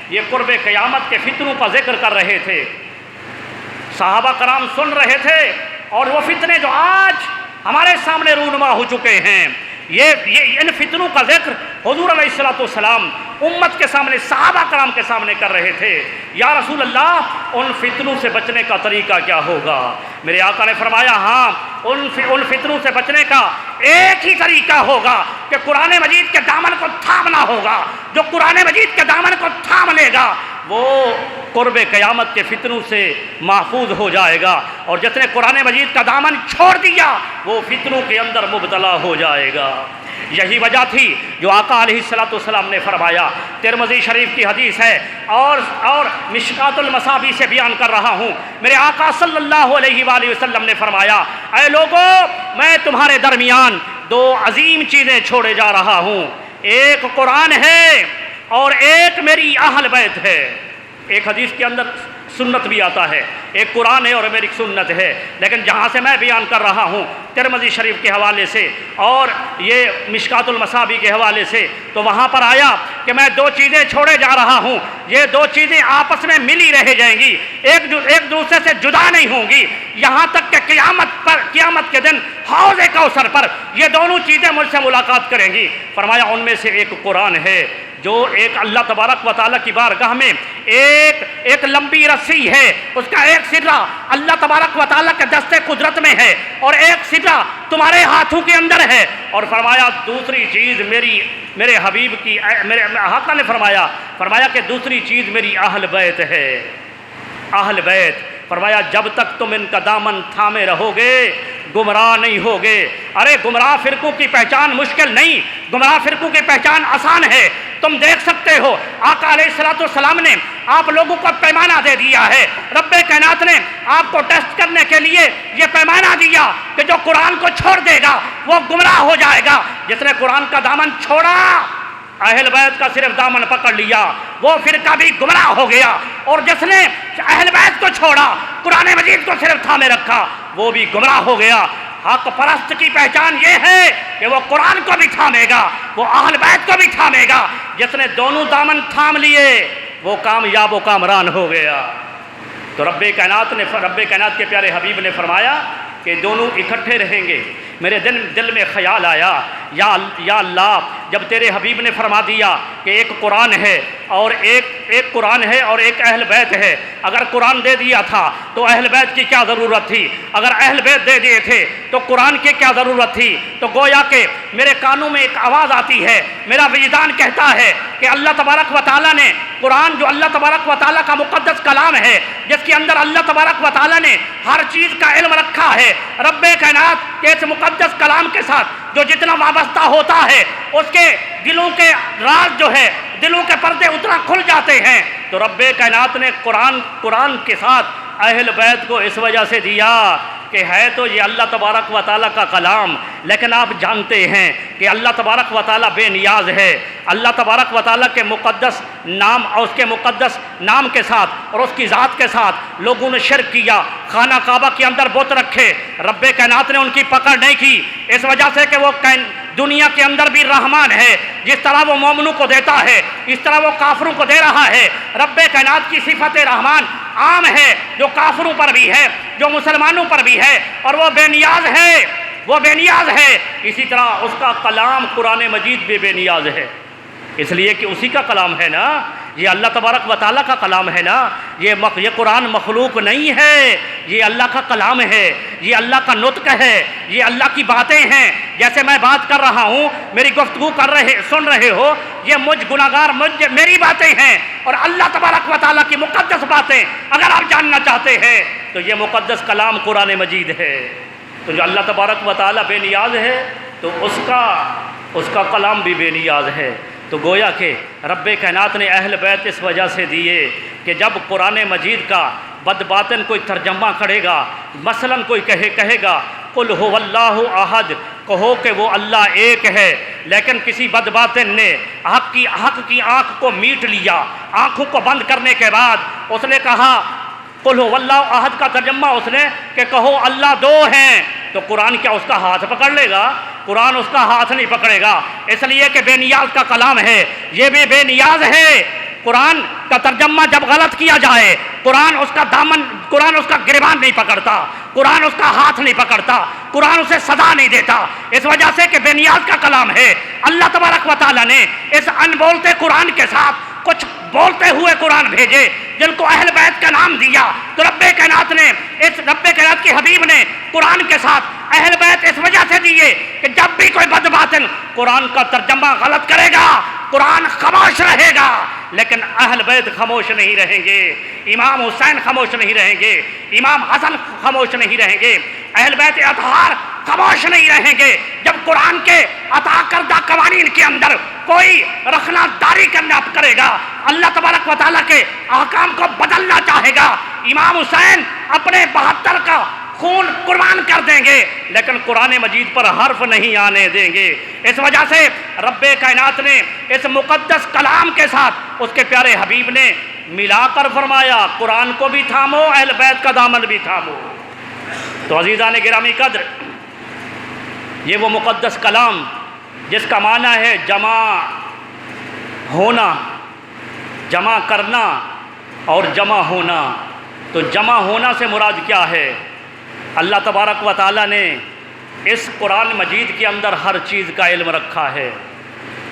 یہ قرب قیامت کے فتنوں کا ذکر کر رہے تھے، صحابہ کرام سن رہے تھے، اور وہ فتنے جو آج ہمارے سامنے رونما ہو چکے ہیں، یہ ان فتنوں کا ذکر حضور علیہ الصلوۃ والسلام امت کے سامنے، صحابہ کرام کے سامنے کر رہے تھے۔ یا رسول اللہ، ان فتنوں سے بچنے کا طریقہ کیا ہوگا؟ میرے آقا نے فرمایا ہاں، ان فتنوں سے بچنے کا ایک ہی طریقہ ہوگا کہ قرآن مجید کے دامن کو تھامنا ہوگا۔ جو قرآن مجید کے دامن کو تھام لے گا وہ قرب قیامت کے فتنوں سے محفوظ ہو جائے گا، اور جس نے قرآن مجید کا دامن چھوڑ دیا وہ فتنوں کے اندر مبتلا ہو جائے گا۔ یہی وجہ تھی جو آقا علیہ الصلوۃ والسلام نے فرمایا، ترمذی شریف کی حدیث ہے اور مشکات المصابیح سے بیان کر رہا ہوں، میرے آقا صلی اللہ علیہ وآلہ وسلم نے فرمایا، اے لوگو میں تمہارے درمیان دو عظیم چیزیں چھوڑے جا رہا ہوں، ایک قرآن ہے اور ایک میری اہل بیت ہے۔ ایک حدیث کے اندر سنت بھی آتا ہے، ایک قرآن ہے اور میری سنت ہے، لیکن جہاں سے میں بیان کر رہا ہوں ترمذی شریف کے حوالے سے اور یہ مشکات المصابیح کے حوالے سے، تو وہاں پر آیا کہ میں دو چیزیں چھوڑے جا رہا ہوں، یہ دو چیزیں آپس میں ملی رہ جائیں گی، ایک دوسرے سے جدا نہیں ہوں گی، یہاں تک کہ قیامت کے دن حوض کوثر پر یہ دونوں چیزیں مجھ سے ملاقات کریں گی۔ فرمایا ان میں سے ایک قرآن ہے جو ایک اللہ تبارک و تعالیٰ کی بارگاہ میں ایک لمبی رسی ہے، اس کا ایک سرا اللہ تبارک و تعالیٰ کے دستے قدرت میں ہے اور ایک سرا تمہارے ہاتھوں کے اندر ہے، اور فرمایا دوسری چیز میرے حبیب کی، میرے آقا نے فرمایا کہ دوسری چیز میری اہل بیت ہے۔ اہل بیت، فرمایا جب تک تم ان کا دامن تھامے رہو گے گمراہ نہیں ہوگے۔ ارے گمراہ فرقوں کی پہچان مشکل نہیں، گمراہ فرقوں کی پہچان آسان ہے۔ تم دیکھ سکتے ہو آقا علیہ الصلوۃ والسلام نے آپ لوگوں کو پیمانہ دے دیا ہے، رب کائنات نے آپ کو ٹیسٹ کرنے کے لیے یہ پیمانہ دیا کہ جو قرآن کو چھوڑ دے گا وہ گمراہ ہو جائے گا۔ جس نے قرآن کا دامن چھوڑا، اہل بیت کا صرف دامن پکڑ لیا، وہ فرقہ بھی گمراہ ہو گیا، اور جس نے اہل بیت کو چھوڑا، قرآن مجید کو صرف تھامے رکھا، وہ بھی گمراہ ہو گیا۔ حق پرست کی پہچان یہ ہے کہ وہ قرآن کو بھی تھامے گا، وہ اہل بیت کو بھی تھامے گا۔ جس نے دونوں دامن تھام لیے وہ کامیاب و کامران ہو گیا۔ تو رب کائنات کے پیارے حبیب نے فرمایا کہ دونوں اکٹھے رہیں گے۔ میرے دل میں خیال آیا، یا اللہ، جب تیرے حبیب نے فرما دیا کہ ایک قرآن ہے اور ایک قرآن ہے اور ایک اہل بیت ہے، اگر قرآن دے دیا تھا تو اہل بیت کی کیا ضرورت تھی؟ اگر اہل بیت دے دیے تھے تو قرآن کی کیا ضرورت تھی؟ تو گویا کہ میرے کانوں میں ایک آواز آتی ہے، میرا وجدان کہتا ہے کہ اللہ تبارک و تعالیٰ نے قرآن، جو اللہ تبارک و تعالیٰ کا مقدس کلام ہے، جس کے اندر اللہ تبارک و تعالیٰ نے ہر چیز کا علم رکھا ہے، رب کائنات کے اس مقدس کلام کے ساتھ جو جتنا وابستہ ہوتا ہے اس کے دلوں کے راز جو ہے، دلوں کے پردے اتنا کھل جاتے ہیں۔ تو رب کائنات نے قرآن کے ساتھ اہل بیت کو اس وجہ سے دیا کہ ہے تو یہ اللہ تبارک و تعالیٰ کا کلام، لیکن آپ جانتے ہیں کہ اللہ تبارک و تعالیٰ بے نیاز ہے۔ اللہ تبارک و تعالیٰ کے مقدس نام اور اس کے مقدس نام کے ساتھ اور اس کی ذات کے ساتھ لوگوں نے شرک کیا، خانہ کعبہ کے اندر بت رکھے، رب کائنات نے ان کی پکڑ نہیں کی، اس وجہ سے کہ وہ دنیا کے اندر بھی رحمان ہے، جس طرح وہ مومنوں کو دیتا ہے اس طرح وہ کافروں کو دے رہا ہے۔ رب کائنات کی صفت رحمان عام ہے، جو کافروں پر بھی ہے، جو مسلمانوں پر بھی ہے، اور وہ بے نیاز ہے، وہ بے نیاز ہے۔ اسی طرح اس کا کلام قرآن مجید بھی بے نیاز ہے، اس لیے کہ اسی کا کلام ہے نا، یہ اللہ تبارک و تعالیٰ کا کلام ہے نا، یہ قرآن مخلوق نہیں ہے، یہ اللہ کا کلام ہے، یہ اللہ کا نطق ہے، یہ اللہ کی باتیں ہیں۔ جیسے میں بات کر رہا ہوں، میری گفتگو سن رہے ہو، یہ گناہگار میری باتیں ہیں، اور اللہ تبارک و تعالیٰ کی مقدس باتیں اگر آپ جاننا چاہتے ہیں تو یہ مقدس کلام قرآن مجید ہے۔ تو جو اللہ تبارک و تعالیٰ بے نیاز ہے تو اس کا کلام بھی بے نیاز ہے۔ تو گویا کہ رب کائنات نے اہل بیت اس وجہ سے دیے کہ جب قرآن مجید کا بد باطن کوئی ترجمہ کرے گا، مثلا کوئی کہے گا قل هو اللہ احد، کہو کہ وہ اللہ ایک ہے، لیکن کسی بد باطن نے حق کی آنکھ کو میٹ لیا، آنکھوں کو بند کرنے کے بعد اس نے کہا قل هو اللہ احد کا ترجمہ اس نے کہ کہو اللہ دو ہیں، تو قرآن کیا اس کا ہاتھ پکڑ لے گا؟ قرآن اس کا ہاتھ نہیں پکڑے گا، اس لیے کہ بے نیاز کا کلام ہے، یہ بھی بے نیاز ہے۔ قرآن کا ترجمہ جب غلط کیا جائے، قرآن اس کا گریبان نہیں پکڑتا، قرآن اس کا ہاتھ نہیں پکڑتا، قرآن اسے سزا نہیں دیتا، اس وجہ سے کہ بے نیاز کا کلام ہے۔ اللہ تبارک و تعالیٰ نے اس ان بولتے قرآن کے ساتھ کچھ بولتے ہوئے قرآن بھیجے جن کو اہل بیت کا نام دیا، تو رب کائنات کے حبیب نے قرآن کے ساتھ اہل بیت اس وجہ سے دیے کہ جب بھی کوئی بد باطن قرآن کا ترجمہ غلط کرے گا قرآن خاموش رہے گا، لیکن اہل بیت خاموش نہیں رہیں گے، امام حسین خاموش نہیں رہیں گے، امام حسن خاموش نہیں رہیں گے، اہل بیت اطہار خاموش نہیں رہیں گے جب قرآن کے عطا کردہ قوانین کے اندر کوئی رخنا داری کرنا کرے گا، اللہ تبارک و تعالیٰ کے احکام کو بدلنا چاہے گا۔ امام حسین اپنے 72 کا خون قربان کر دیں گے لیکن قرآن مجید پر حرف نہیں آنے دیں گے۔ اس وجہ سے رب کائنات نے اس مقدس کلام کے ساتھ اس کے پیارے حبیب نے ملا کر فرمایا قرآن کو بھی تھامو، اہل بیت کا دامن بھی تھامو۔ تو عزیزان گرامی قدر، یہ وہ مقدس کلام جس کا معنی ہے جمع ہونا، جمع کرنا اور جمع ہونا۔ تو جمع ہونا سے مراد کیا ہے؟ اللہ تبارک و تعالیٰ نے اس قرآن مجید کے اندر ہر چیز کا علم رکھا ہے۔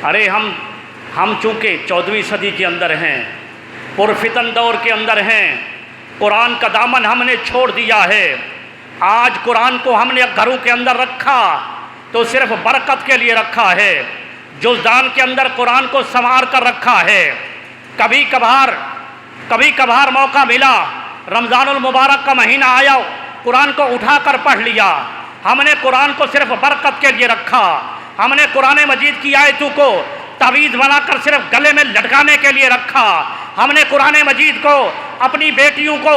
ارے ہم چونکہ 14ویں صدی کے اندر ہیں، پرفتن دور کے اندر ہیں، قرآن کا دامن ہم نے چھوڑ دیا ہے۔ آج قرآن کو ہم نے گھروں کے اندر رکھا تو صرف برکت کے لیے رکھا ہے، جزدان کے اندر قرآن کو سنوار کر رکھا ہے۔ کبھی کبھار موقع ملا، رمضان المبارک کا مہینہ آیا، قرآن کو اٹھا کر پڑھ لیا۔ ہم نے قرآن کو صرف برکت کے لیے رکھا، ہم نے قرآن مجید کی آیتوں کو تعویذ بنا کر صرف گلے میں لٹکانے کے لیے رکھا، ہم نے قرآن مجید کو اپنی بیٹیوں کو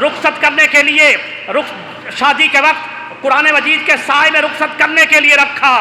رخصت کرنے کے لیے شادی کے وقت قرآن مجید کے سائے میں رخصت کرنے کے لیے رکھا۔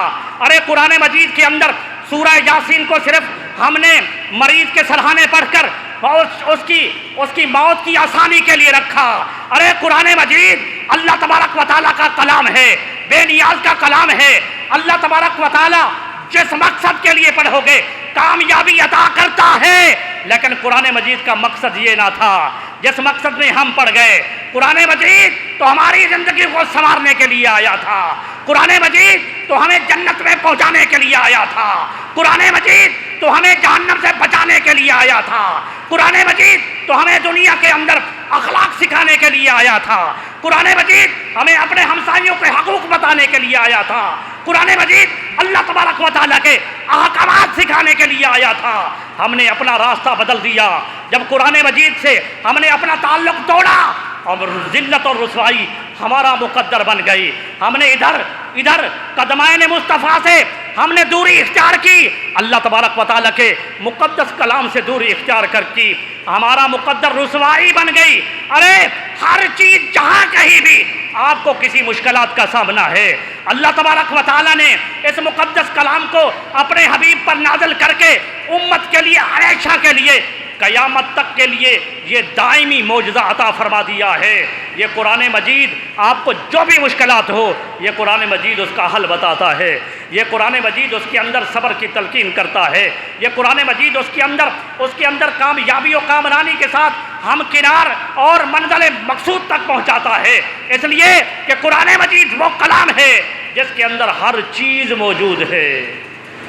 ارے قرآن مجید کے اندر سورہ یاسین کو صرف ہم نے مریض کے سرحانے پڑھ کر اس کی موت کی آسانی کے لیے رکھا۔ ارے قرآن مجید اللہ تبارک و تعالیٰ کا کلام ہے، بے نیاز کا کلام ہے۔ اللہ تبارک و تعالیٰ جس مقصد کے لیے پڑھو گے کامیابی عطا کرتا ہے، لیکن قرآن مجید کا مقصد یہ نہ تھا جس مقصد میں ہم پڑھ گئے۔ قرآن مجید تو ہماری زندگی کو سنوارنے کے لیے آیا تھا، قرآن مجید تو ہمیں جنت میں پہنچانے کے لیے آیا تھا، قرآن مجید تو ہمیں جہنم سے بچانے کے لیے آیا تھا، قرآن مجید تو ہمیں دنیا کے اندر اخلاق سکھانے کے لیے آیا تھا، قرآن مجید ہمیں اپنے ہمسائیوں کے حقوق بتانے کے لیے آیا تھا، قرآن مجید اللہ تبارک و تعالیٰ کے احکامات سکھانے کے لیے آیا تھا۔ ہم نے اپنا راستہ بدل دیا جب قرآن مجید سے ہم نے اپنا تعلق توڑا اور ذلت اور رسوائی ہمارا مقدر بن گئی۔ ہم نے ادھر قدمین مصطفیٰ سے ہم نے دوری اختیار کی، اللہ تبارک و تعالیٰ کے مقدس کلام سے دوری اختیار کر کی، ہمارا مقدر رسوائی بن گئی۔ ارے ہر چیز جہاں کہیں بھی آپ کو کسی مشکلات کا سامنا ہے، اللہ تبارک و تعالیٰ نے اس مقدس کلام کو اپنے حبیب پر نازل کر کے امت کے لیے ہمیشہ کے لیے قیامت تک کے لیے یہ دائمی معجزہ عطا فرما دیا ہے۔ یہ قرآن مجید آپ کو جو بھی مشکلات ہو، یہ قرآن مجید اس کا حل بتاتا ہے، یہ قرآن مجید اس کے اندر صبر کی تلقین کرتا ہے، یہ قرآن مجید اس کے اندر کامیابی و کامرانی کے ساتھ ہم کنار اور منزل مقصود تک پہنچاتا ہے۔ اس لیے کہ قرآن مجید وہ کلام ہے جس کے اندر ہر چیز موجود ہے،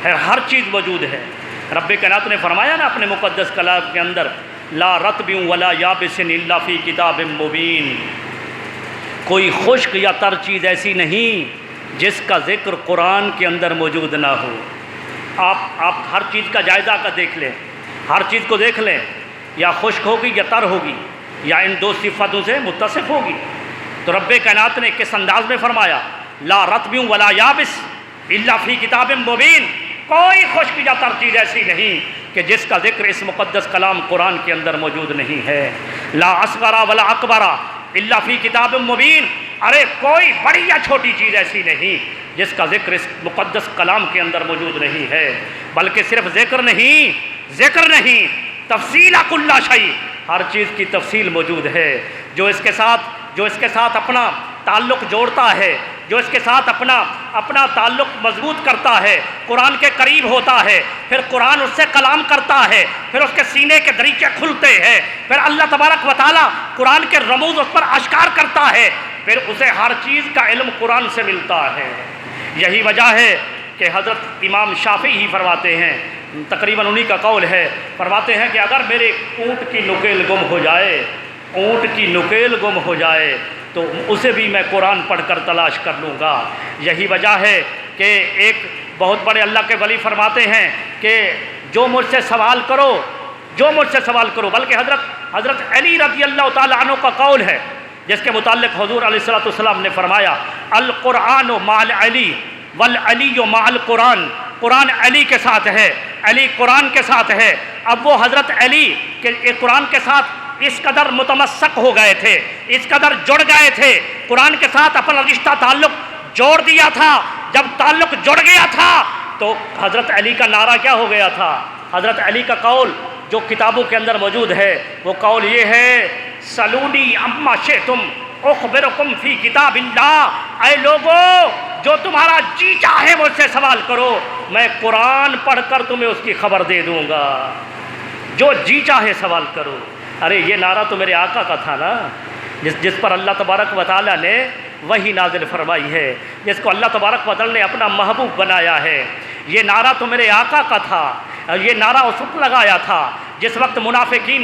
ہر چیز موجود ہے۔ رب کائنات نے فرمایا نا اپنے مقدس کلام کے اندر لا رطب ولا یابس الا فی کتاب مبین، کوئی خشک یا تر چیز ایسی نہیں جس کا ذکر قرآن کے اندر موجود نہ ہو۔ آپ ہر چیز کا جائزہ کا دیکھ لیں، ہر چیز کو دیکھ لیں، یا خشک ہوگی یا تر ہوگی یا ان دو صفتوں سے متصف ہوگی۔ تو رب کائنات نے کس انداز میں فرمایا لا رطب ولا یابس الا فی کتاب مبین، کوئی خشک یا تر چیز ایسی نہیں کہ جس کا ذکر اس مقدس کلام قرآن کے اندر موجود نہیں ہے۔ لا اصغر ولا اکبر الا فی کتاب مبین، ارے کوئی بڑی یا چھوٹی چیز ایسی نہیں جس کا ذکر اس مقدس کلام کے اندر موجود نہیں ہے۔ بلکہ صرف ذکر نہیں تفصیل کل شیء، ہر چیز کی تفصیل موجود ہے۔ جو اس کے ساتھ اپنا تعلق جوڑتا ہے، جو اس کے ساتھ اپنا تعلق مضبوط کرتا ہے، قرآن کے قریب ہوتا ہے، پھر قرآن اس سے کلام کرتا ہے، پھر اس کے سینے کے دریچے کھلتے ہیں، پھر اللہ تبارک و تعالیٰ قرآن کے رموز اس پر اشکار کرتا ہے، پھر اسے ہر چیز کا علم قرآن سے ملتا ہے۔ یہی وجہ ہے کہ حضرت امام شافعی ہی فرماتے ہیں، تقریباً انہی کا قول ہے، فرماتے ہیں کہ اگر میرے اونٹ کی نکیل گم ہو جائے تو اسے بھی میں قرآن پڑھ کر تلاش کر لوں گا۔ یہی وجہ ہے کہ ایک بہت بڑے اللہ کے ولی فرماتے ہیں کہ جو مجھ سے سوال کرو، بلکہ حضرت علی رضی اللہ تعالیٰ عنہ کا قول ہے جس کے متعلق حضور علیہ الصلوۃ والسلام نے فرمایا القرآن مع علی والعلی مع القرآن، قرآن علی کے ساتھ ہے، علی قرآن کے ساتھ ہے۔ اب وہ حضرت علی کے قرآن کے ساتھ اس قدر متمسک ہو گئے تھے، اس قدر جڑ گئے تھے، قرآن کے ساتھ اپنا رشتہ تعلق جوڑ دیا تھا۔ جب تعلق جڑ گیا تھا تو حضرت علی کا نعرہ کیا ہو گیا تھا؟ حضرت علی کا قول جو کتابوں کے اندر موجود ہے وہ قول یہ ہے، سلونی اما شئتم اخبرکم فی کتاب اللہ، اے لوگو جو تمہارا جی چاہے مجھ سے سوال کرو، میں قرآن پڑھ کر تمہیں اس کی خبر دے دوں گا، جو جی چاہے سوال کرو۔ ارے یہ نعرہ تو میرے آقا کا تھا نا، جس پر اللہ تبارک و تعالیٰ نے وحی نازل فرمائی ہے، جس کو اللہ تبارک و تعالیٰ نے اپنا محبوب بنایا ہے۔ یہ نعرہ تو میرے آقا کا تھا، یہ نعرہ اس وقت لگایا تھا جس وقت منافقین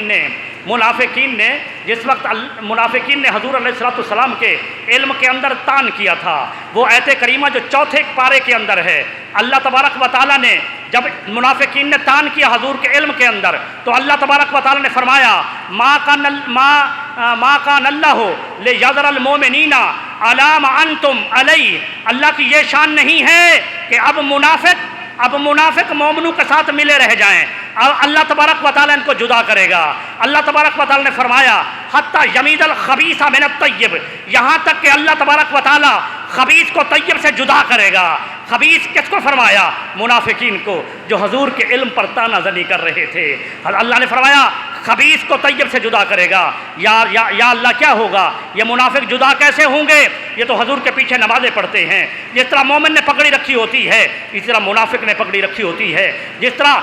نے حضور علیہ السلام کے علم کے اندر تان کیا تھا۔ وہ آیت کریمہ جو چوتھے پارے کے اندر ہے، اللہ تبارک و تعالیٰ نے جب منافقین نے تان کیا حضور کے علم کے اندر تو اللہ تبارک و تعالیٰ نے فرمایا ما کان اللہ لیذر المؤمنین علی ما انتم علیہ، اللہ کی یہ شان نہیں ہے کہ اب منافق مومنوں کے ساتھ ملے رہ جائیں، اللہ تبارک و تعالیٰ ان کو جدا کرے گا۔ اللہ تبارک و تعالیٰ نے فرمایا حتی یمیز الخبیث من الطیب، یہاں تک کہ اللہ تبارک و تعالیٰ خبیث کو طیب سے جدا کرے گا۔ خبیث کس کو فرمایا؟ منافقین کو، جو حضور کے علم پر تانا زنی کر رہے تھے۔ اللہ نے فرمایا خبیث کو طیب سے جدا کرے گا۔ یا اللہ کیا ہوگا؟ یہ منافق جدا کیسے ہوں گے؟ یہ تو حضور کے پیچھے نمازیں پڑھتے ہیں، جس طرح مومن نے پگڑی رکھی ہوتی ہے اس طرح منافق نے پگڑی رکھی ہوتی ہے، جس طرح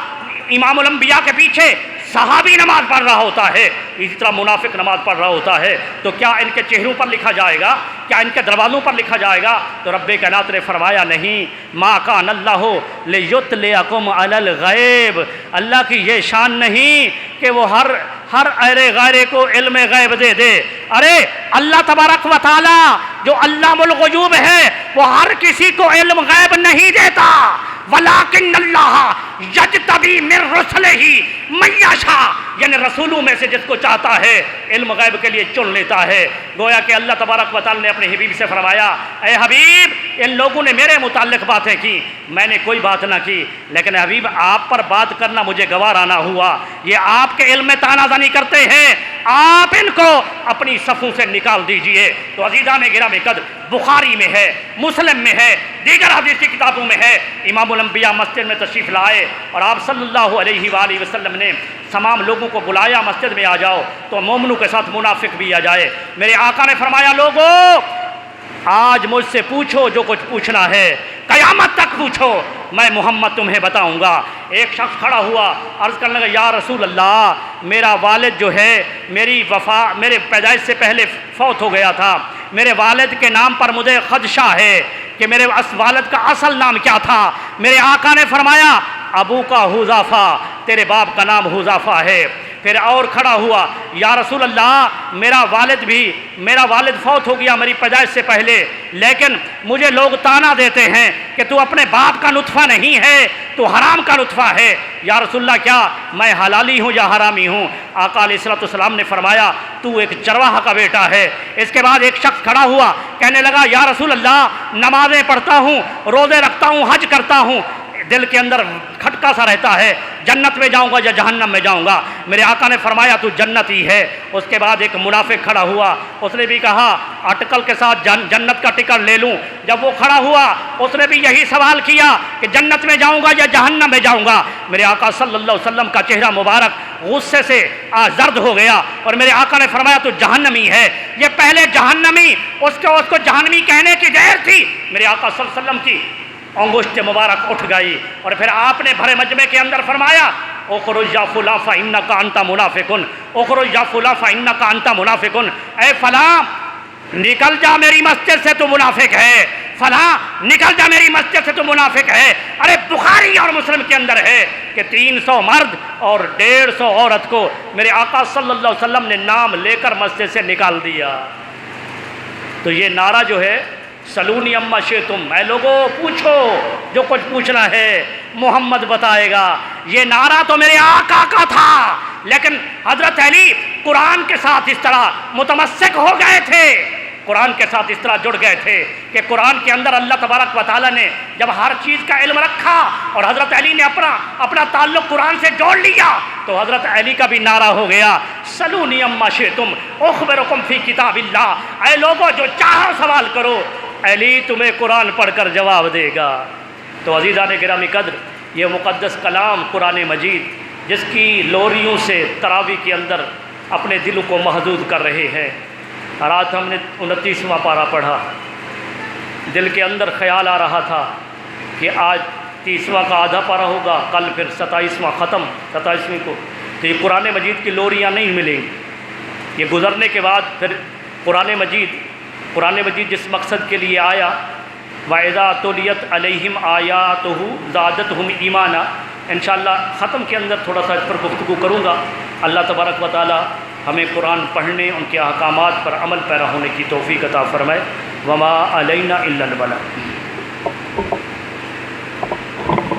امام الانبیاء کے پیچھے صحابی نماز پڑھ رہا ہوتا ہے اسی طرح منافق نماز پڑھ رہا ہوتا ہے۔ تو کیا ان کے چہروں پر لکھا جائے گا؟ کیا ان کے دروازوں پر لکھا جائے گا؟ تو رب کائنات نے فرمایا نہیں، ما کان اللہ لیطلعکم علی الغیب، اللہ کی یہ شان نہیں کہ وہ ہر ایرے غیرے کو علم غیب دے دے۔ ارے اللہ تبارک و تعالی جو علام الغیوب ہے وہ ہر کسی کو علم غیب نہیں دیتا، ولیکن اللہ یجتبی من رسلہ من یشاء، یعنی رسولوں میں سے جس کو چاہتا ہے علم غیب کے لیے چن لیتا ہے۔ گویا کہ اللہ تبارک و تعالی نے اپنے حبیب سے فرمایا اے حبیب ان لوگوں نے میرے متعلق باتیں کی، میں نے کوئی بات نہ کی، لیکن حبیب آپ پر بات کرنا مجھے گوارا نہ ہوا، یہ آپ کے علم میں تانا زنی کرتے ہیں، آپ ان کو اپنی صفوں سے نکال دیجئے۔ تو عزیزان گرامی قدر بخاری میں ہے، مسلم میں ہے، دیگر حدیثی کتابوں میں ہے، امام الانبیاء مسجد میں تشریف لائے اور آپ صلی اللہ علیہ وآلہ وسلم نے تمام لوگوں کو بلایا مسجد میں آ جاؤ، تو مومنوں کے ساتھ منافق بھی آ جائے۔ میرے آقا نے فرمایا لوگو آج مجھ سے پوچھو جو کچھ پوچھنا ہے، قیامت تک پوچھو، میں محمد تمہیں بتاؤں گا۔ ایک شخص کھڑا ہوا عرض کرنے لگا یا رسول اللہ میرا والد جو ہے میرے پیدائش سے پہلے فوت ہو گیا تھا، میرے والد کے نام پر مجھے خدشہ ہے کہ میرے والد کا اصل نام کیا تھا؟ میرے آقا نے فرمایا ابو کا حذافہ، تیرے باپ کا نام حذافہ ہے۔ پھر اور کھڑا ہوا یا رسول اللہ میرا والد فوت ہو گیا میری پیدائش سے پہلے، لیکن مجھے لوگ تانا دیتے ہیں کہ تو اپنے باپ کا نطفہ نہیں ہے، تو حرام کا نطفہ ہے، یا رسول اللہ کیا میں حلالی ہوں یا حرامی ہوں؟ آقا علیہ السلام نے فرمایا تو ایک چرواہا کا بیٹا ہے۔ اس کے بعد ایک شخص کھڑا ہوا کہنے لگا یا رسول اللہ نمازیں پڑھتا ہوں، روزے رکھتا ہوں، حج کرتا ہوں، دل کے اندر کھٹکا سا رہتا ہے جنت میں جاؤں گا یا جہنم میں جاؤں گا؟ میرے آقا نے فرمایا تو جنتی ہے۔ اس کے بعد ایک منافق کھڑا ہوا، اس نے بھی کہا اٹکل کے ساتھ جنت کا ٹکٹ لے لوں۔ جب وہ کھڑا ہوا اس نے بھی یہی سوال کیا کہ جنت میں جاؤں گا یا جہنم میں جاؤں گا؟ میرے آقا صلی اللہ علیہ وسلم کا چہرہ مبارک غصے سے زرد ہو گیا اور میرے آقا نے فرمایا تو جہنمی ہے۔ یہ پہلے جہنمی اس کو جہنمی کہنے کی دیر تھی، میرے آقا صلی اللہ علیہ وسلم کی انگشت مبارک اٹھ گئی اور پھر آپ نے بھرے مجمع کے اندر فرمایا اخرج یا فلاں فانک انت منافق، اخرج یا فلاں فانک انت منافق، اے فلاں نکل جا میری مسجد سے تو منافق ہے، فلاں نکل جا میری مسجد سے تو منافق ہے۔ ارے بخاری اور مسلم کے اندر ہے کہ 300 مرد اور 150 عورت کو میرے آقا صلی اللہ علیہ وسلم نے نام لے کر مسجد سے نکال دیا۔ تو یہ نعرہ جو ہے سلونی اما شئتم، اے لوگوں پوچھو جو کچھ پوچھنا ہے، محمد بتائے گا۔ یہ نعرہ تو میرے آقا کا تھا، لیکن حضرت علی قرآن کے ساتھ اس طرح متمسک ہو گئے تھے، قرآن کے ساتھ اس طرح جڑ گئے تھے کہ قرآن کے اندر اللہ تبارک و تعالیٰ نے جب ہر چیز کا علم رکھا اور حضرت علی نے اپنا تعلق قرآن سے جوڑ لیا تو حضرت علی کا بھی نعرہ ہو گیا سلونی اما شئتم اخبرکم فی کتاب اللہ، اے لوگوں جو چاہو سوال کرو، علی تمہیں قرآن پڑھ کر جواب دے گا۔ تو عزیزان گرامی قدر، یہ مقدس کلام قرآن مجید جس کی لوریوں سے تراویح کے اندر اپنے دل کو محدود کر رہے ہیں، رات ہم نے 29واں پارہ پڑھا، دل کے اندر خیال آ رہا تھا کہ آج 30واں کا آدھا پارہ ہوگا، کل پھر 27واں ختم، 27ویں کو، تو یہ قرآن مجید کی لوریاں نہیں ملیں گی۔ یہ گزرنے کے بعد پھر قرآن مجید جس مقصد کے لیے آیا، وَإِذَا تُلِيَتْ عَلَيْهِمْ آيَاتُهُ زَادَتْهُمْ ایمانا، انشاءاللہ ختم کے اندر تھوڑا سا اس پر گفتگو کروں گا۔ اللہ تبارک و تعالی ہمیں قرآن پڑھنے، ان کے احکامات پر عمل پیرا ہونے کی توفیق عطا فرمائے۔ وما علینا الا البلاغ۔